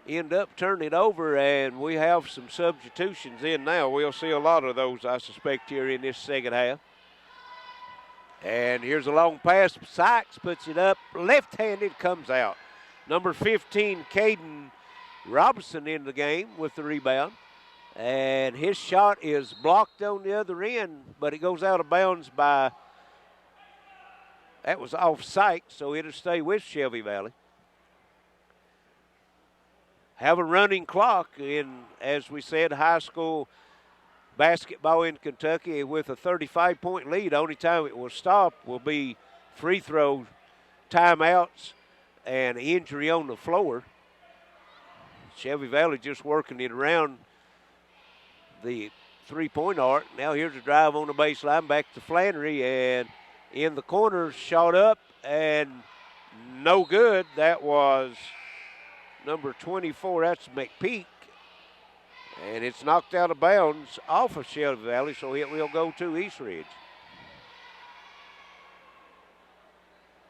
end up turning it over, and we have some substitutions in now. We'll see a lot of those, I suspect, here in this second half. And here's a long pass. Sykes puts it up. Left-handed, comes out. Number 15, Caden Robinson in the game with the rebound. And his shot is blocked on the other end, but it goes out of bounds by, that was off Sykes, so it'll stay with Shelby Valley. Have a running clock in, as we said, high school basketball in Kentucky with a 35-point lead. Only time it will stop will be free throw, timeouts, and injury on the floor. Shelby Valley just working it around the three-point arc. Now here's a drive on the baseline, back to Flannery, and in the corner, shot up, and no good. That was number 24, that's McPeak. And it's knocked out of bounds off of Shelby Valley, so it will go to East Ridge.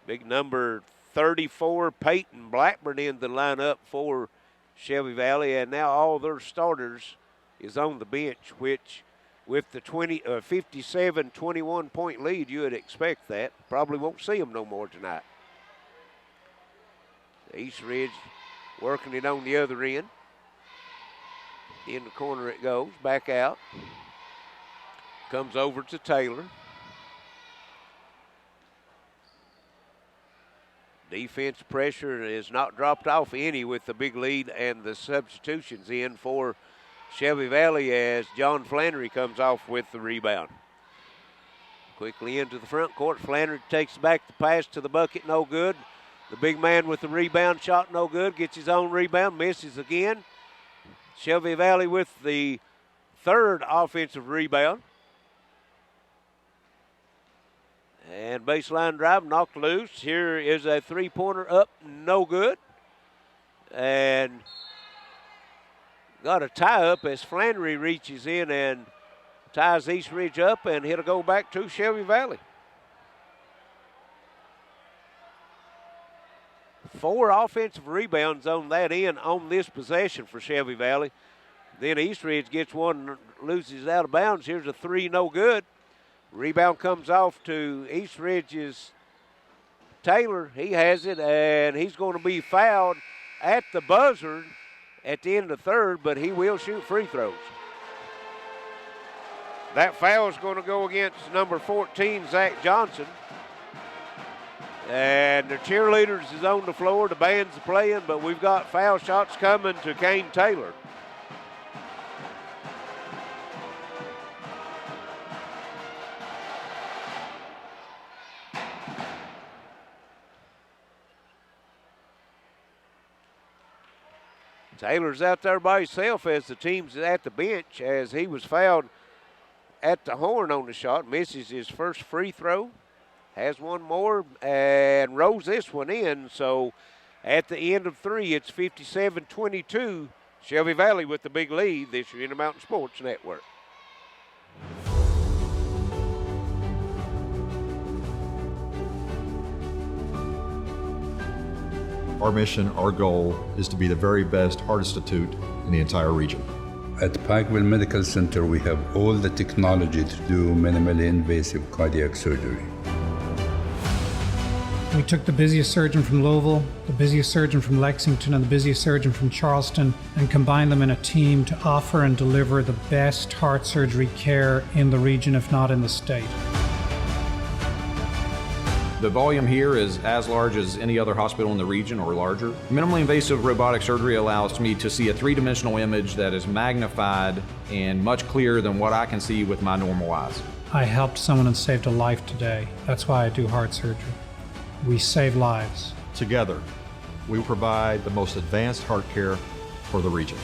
Big number 34, Peyton Blackburn in the lineup for Shelby Valley, and now all their starters is on the bench, which with the 57-21 point lead, you would expect that. Probably won't see them no more tonight. East Ridge working it on the other end. In the corner it goes, back out. Comes over to Taylor. Defense pressure is not dropped off any with the big lead and the substitutions in for Shelby Valley as John Flannery comes off with the rebound. Quickly into the front court. Flannery takes back the pass to the bucket, no good. The big man with the rebound shot, no good. Gets his own rebound, misses again. Shelby Valley with the third offensive rebound. And baseline drive knocked loose. Here is a three-pointer up, no good. And got a tie up as Flannery reaches in and ties East Ridge up, and it'll go back to Shelby Valley. 4 offensive rebounds on that end on this possession for Shelby Valley. Then East Ridge gets one, loses out of bounds. Here's a 3, no good. Rebound comes off to East Ridge's Taylor. He has it, and he's going to be fouled at the buzzer at the end of the third, but he will shoot free throws. That foul is going to go against number 14, Zach Johnson. And the cheerleaders is on the floor. The band's playing, but we've got foul shots coming to Kane Taylor. Taylor's out there by himself as the team's at the bench, as he was fouled at the horn on the shot. Misses his first free throw. Has one more and rolls this one in. So at the end of three, it's 57-22. Shelby Valley with the big lead. This year in the Mountain Sports Network. Our mission, our goal, is to be the very best heart institute in the entire region. At Pikeville Medical Center, we have all the technology to do minimally invasive cardiac surgery. We took the busiest surgeon from Louisville, the busiest surgeon from Lexington, and the busiest surgeon from Charleston, and combined them in a team to offer and deliver the best heart surgery care in the region, if not in the state. The volume here is as large as any other hospital in the region or larger. Minimally invasive robotic surgery allows me to see a three-dimensional image that is magnified and much clearer than what I can see with my normal eyes. I helped someone and saved a life today. That's why I do heart surgery. We save lives. Together, we provide the most advanced heart care for the region.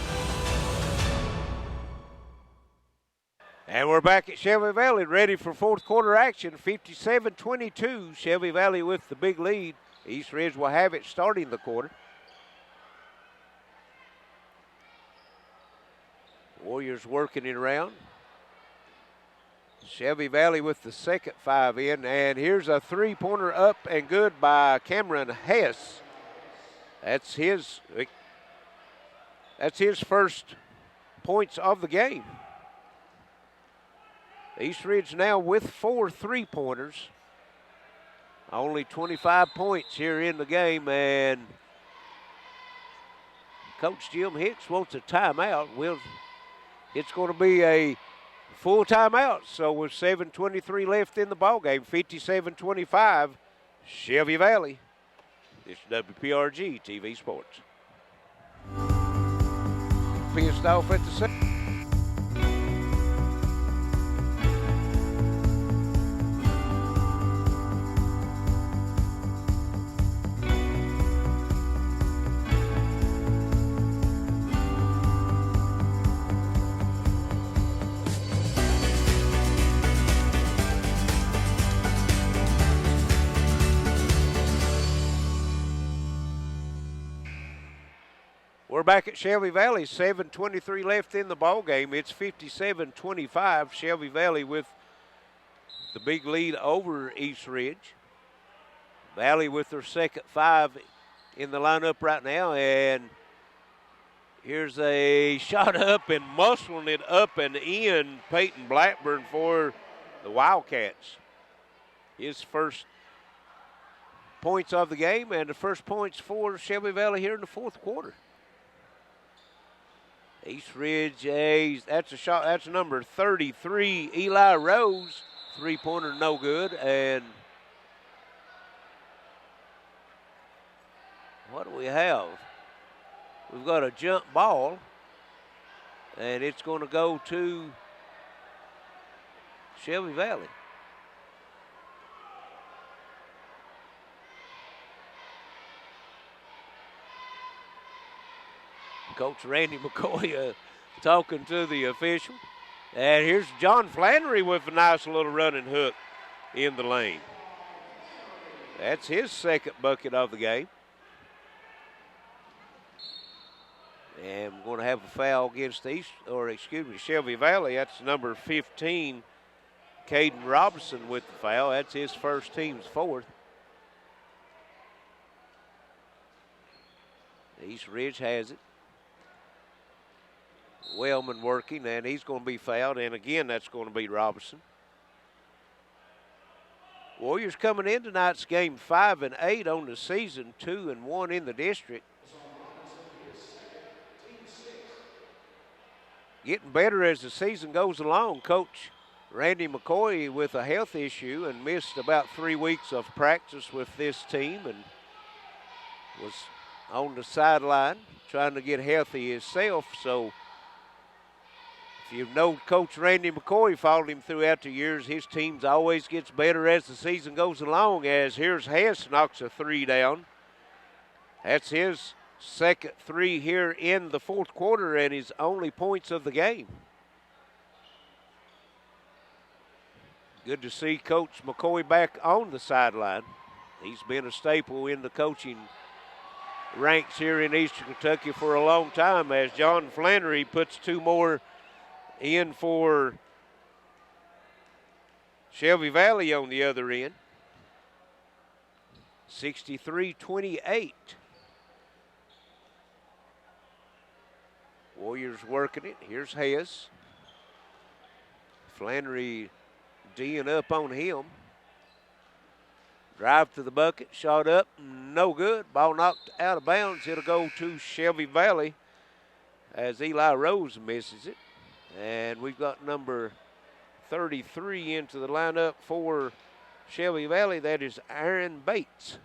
And we're back at Shelby Valley, ready for fourth quarter action. 57-22, Shelby Valley with the big lead. East Ridge will have it starting the quarter. Warriors working it around. Shelby Valley with the second five in, and here's a three-pointer up and good by Cameron Hess. That's his first points of the game. East Ridge now with 4 3-pointers. Only 25 points here in the game, and Coach Jim Hicks wants a timeout. It's going to be a full timeout, so with 7:23 left in the ballgame, 57-25, Shelby Valley. This is WPRG TV Sports. Pissed off at the second. We're back at Shelby Valley, 7:23 left in the ball game. It's 57-25. Shelby Valley with the big lead over East Ridge. Valley with their second five in the lineup right now, and here's a shot up and muscling it up and in. Peyton Blackburn for the Wildcats. His first points of the game and the first points for Shelby Valley here in the fourth quarter. East Ridge, that's a shot. That's number 33, Eli Rose. Three-pointer, no good. And what do we have? We've got a jump ball, and it's going to go to Shelby Valley. Coach Randy McCoy talking to the official. And here's John Flannery with a nice little running hook in the lane. That's his second bucket of the game. And we're going to have a foul against Shelby Valley. That's number 15, Caden Robinson with the foul. That's his first, team's fourth. East Ridge has it. Wellman working, and he's going to be fouled, and again, that's going to be Robinson. Warriors coming in tonight's game 5-8 on the season, 2-1 in the district. Getting better as the season goes along. Coach Randy McCoy with a health issue and missed about 3 weeks of practice with this team and was on the sideline trying to get healthy himself. So if you've known Coach Randy McCoy, followed him throughout the years, his team always gets better as the season goes along. As here's Hess knocks a 3 down. That's his second 3 here in the fourth quarter and his only points of the game. Good to see Coach McCoy back on the sideline. He's been a staple in the coaching ranks here in Eastern Kentucky for a long time, as John Flannery puts 2 more in for Shelby Valley on the other end. 63-28. Warriors working it. Here's Hayes. Flannery D'ing up on him. Drive to the bucket, shot up, no good. Ball knocked out of bounds. It'll go to Shelby Valley as Eli Rose misses it. And we've got number 33 into the lineup for Shelby Valley. That is Aaron Bates.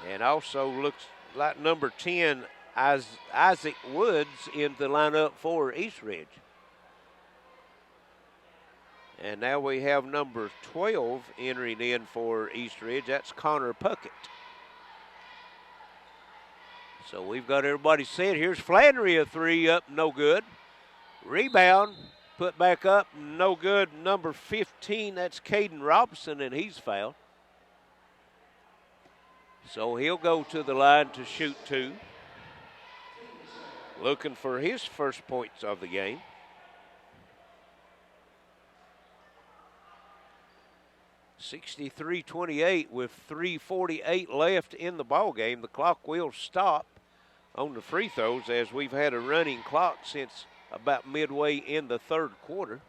And also looks like number 10, Isaac Woods, in the lineup for East Ridge. And now we have number 12 entering in for East Ridge. That's Connor Puckett. So we've got everybody set. Here's Flannery, a 3 up, no good. Rebound, put back up, no good. Number 15, that's Caden Robinson, and he's fouled. So he'll go to the line to shoot 2. Looking for his first points of the game. (63-28) with 3:48 left in the ball game. The clock will stop on the free throws as we've had a running clock since about midway in the third quarter.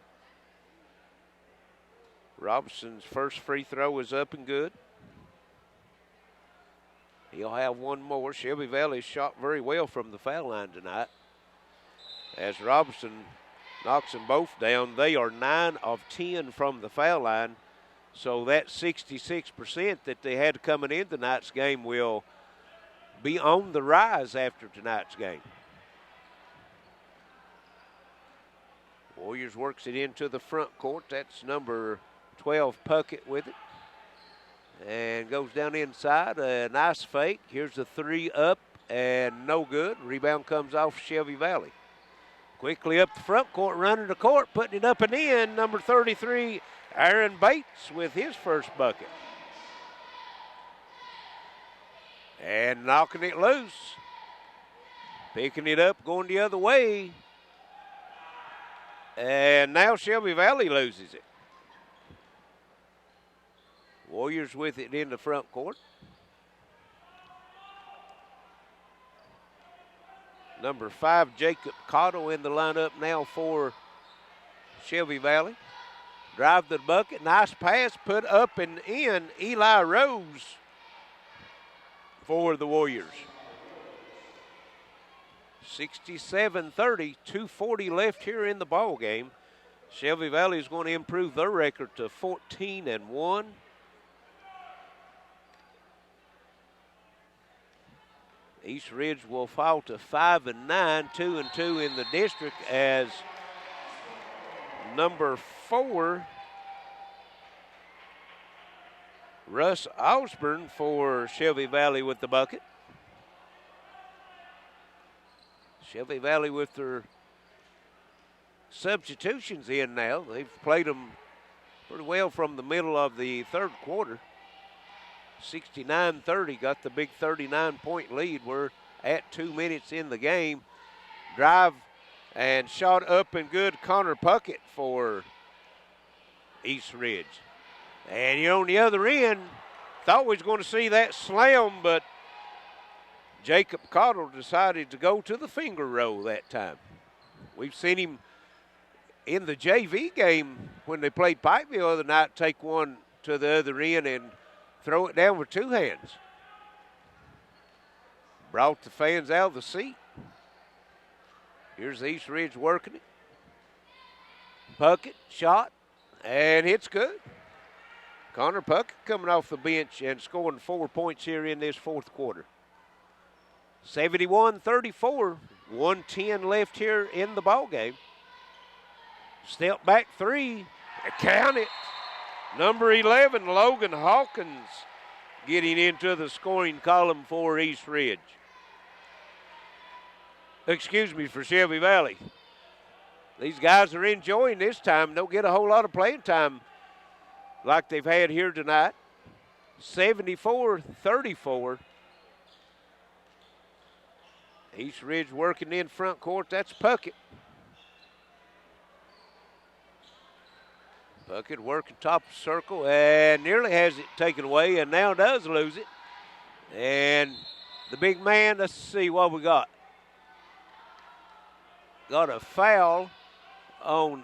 Robinson's first free throw is up and good. He'll have one more. Shelby Valley shot very well from the foul line tonight. As Robinson knocks them both down, they are 9 of 10 from the foul line. So that 66% that they had coming in tonight's game will be on the rise after tonight's game. Warriors works it into the front court. That's number 12, Puckett, with it. And goes down inside, a nice fake. Here's a 3 up and no good. Rebound comes off Shelby Valley. Quickly up the front court, running the court, putting it up and in. Number 33, Aaron Bates, with his first bucket. And knocking it loose. Picking it up, going the other way. And now Shelby Valley loses it. Warriors with it in the front court. Number 5, Jacob Cottle, in the lineup now for Shelby Valley. Drive to the bucket, nice pass, put up and in. Eli Rose for the Warriors. 67-30, 2:40 left here in the ball game. Shelby Valley is going to improve their record to 14-1. East Ridge will fall to 5-9, 2-2 in the district, as number 4, Russ Osborne for Shelby Valley with the bucket. Shelby Valley with their substitutions in now. They've played them pretty well from the middle of the third quarter. 69-30, got the big 39-point lead. We're at 2 minutes in the game. Drive and shot up and good. Connor Puckett for East Ridge. And you're on the other end. Thought we was going to see that slam, but Jacob Cottle decided to go to the finger roll that time. We've seen him in the JV game when they played Pikeville the other night, take one to the other end and throw it down with two hands. Brought the fans out of the seat. Here's East Ridge working it. Puckett, shot, and it's good. Connor Puckett coming off the bench and scoring 4 points here in this fourth quarter. 71-34, 1:10 left here in the ball game. Step back three, count it. Number 11, Logan Hawkins, getting into the scoring column for East Ridge. Excuse me, for Shelby Valley. These guys are enjoying this time. Don't get a whole lot of playing time like they've had here tonight. 74-34. East Ridge working in front court. That's Puckett. Puckett working top of the circle and nearly has it taken away and now does lose it. And the big man, let's see what we got. Got a foul on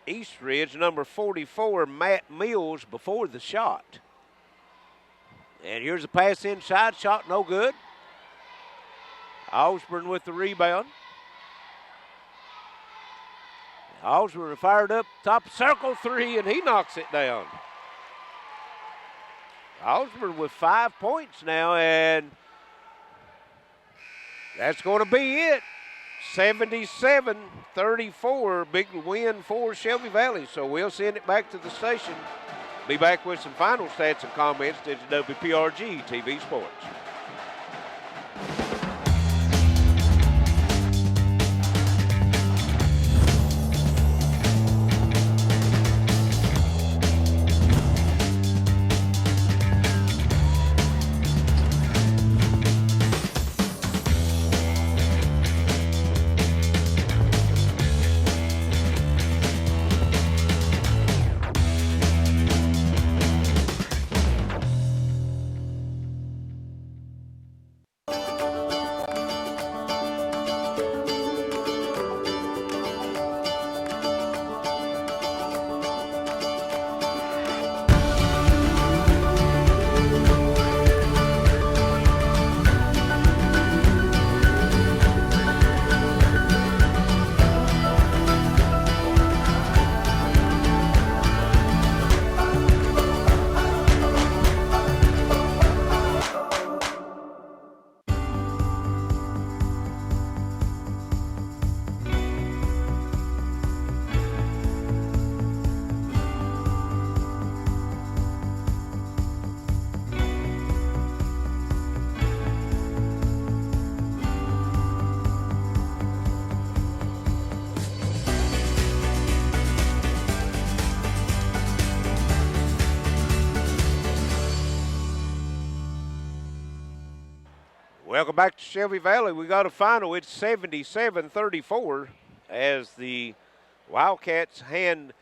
East Ridge, number 44, Matt Mills, before the shot. And here's a pass inside, shot no good. Osborne with the rebound. Osborne fired up, top circle three, and he knocks it down. Osborne with 5 points now, and that's going to be it. 77-34, big win for Shelby Valley. So we'll send it back to the station. Be back with some final stats and comments to WPRG TV Sports. Welcome back to Shelby Valley. We got a final. It's 77-34 as the Wildcats hand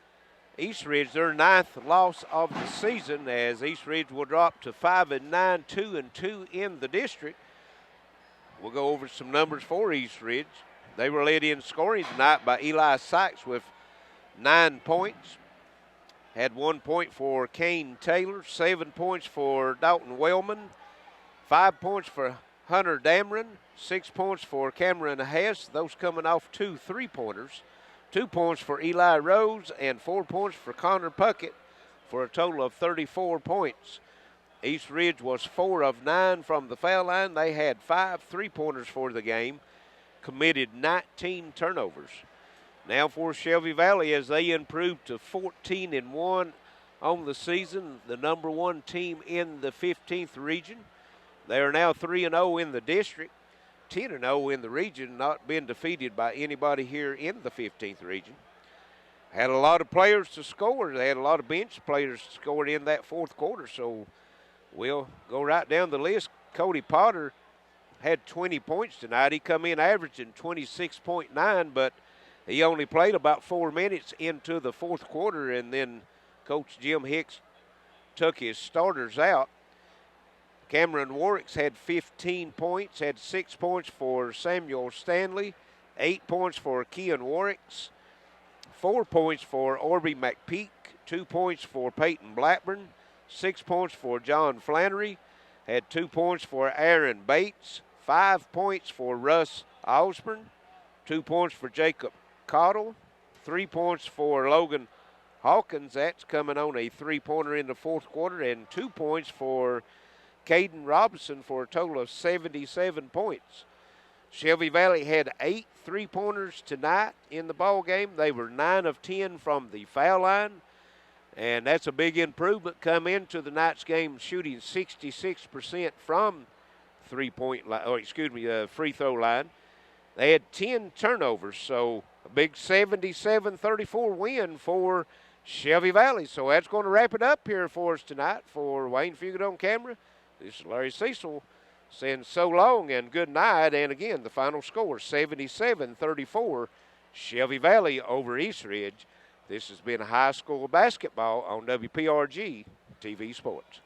East Ridge their 9th loss of the season, as East Ridge will drop to 5-9, 2-2 in the district. We'll go over some numbers for East Ridge. They were led in scoring tonight by Eli Sykes with 9 points. Had 1 point for Kane Taylor, 7 points for Dalton Wellman, 5 points for Hunter Dameron, 6 points for Cameron Hess, those coming off 2 3-pointers. 2 points for Eli Rose and 4 points for Connor Puckett for a total of 34 points. East Ridge was 4 of 9 from the foul line. They had 5 3-pointers for the game, committed 19 turnovers. Now for Shelby Valley, as they improved to 14-1 on the season, the number 1 team in the 15th region. They are now 3-0 in the district, 10-0 in the region, not been defeated by anybody here in the 15th region. Had a lot of players to score. They had a lot of bench players scored in that fourth quarter, so we'll go right down the list. Cody Potter had 20 points tonight. He come in averaging 26.9, but he only played about 4 minutes into the fourth quarter, and then Coach Jim Hicks took his starters out. Cameron Warwicks had 15 points, had 6 points for Samuel Stanley, 8 points for Kean Warwicks, 4 points for Orby McPeak, 2 points for Peyton Blackburn, 6 points for John Flannery, had 2 points for Aaron Bates, 5 points for Russ Osborne, 2 points for Jacob Cottle, 3 points for Logan Hawkins. That's coming on a 3-pointer in the fourth quarter, and 2 points for Caden Robinson for a total of 77 points. Shelby Valley had 8 3-pointers tonight in the ball game. They were 9 of 10 from the foul line, and that's a big improvement. Come into the night's game shooting 66% from free throw line. They had 10 turnovers, so a big 77-34 win for Shelby Valley. So that's going to wrap it up here for us tonight. For Wayne Fugate on camera, this is Larry Cecil saying so long and good night. And again, the final score, 77-34, Shelby Valley over East Ridge. This has been high school basketball on WPRG TV Sports.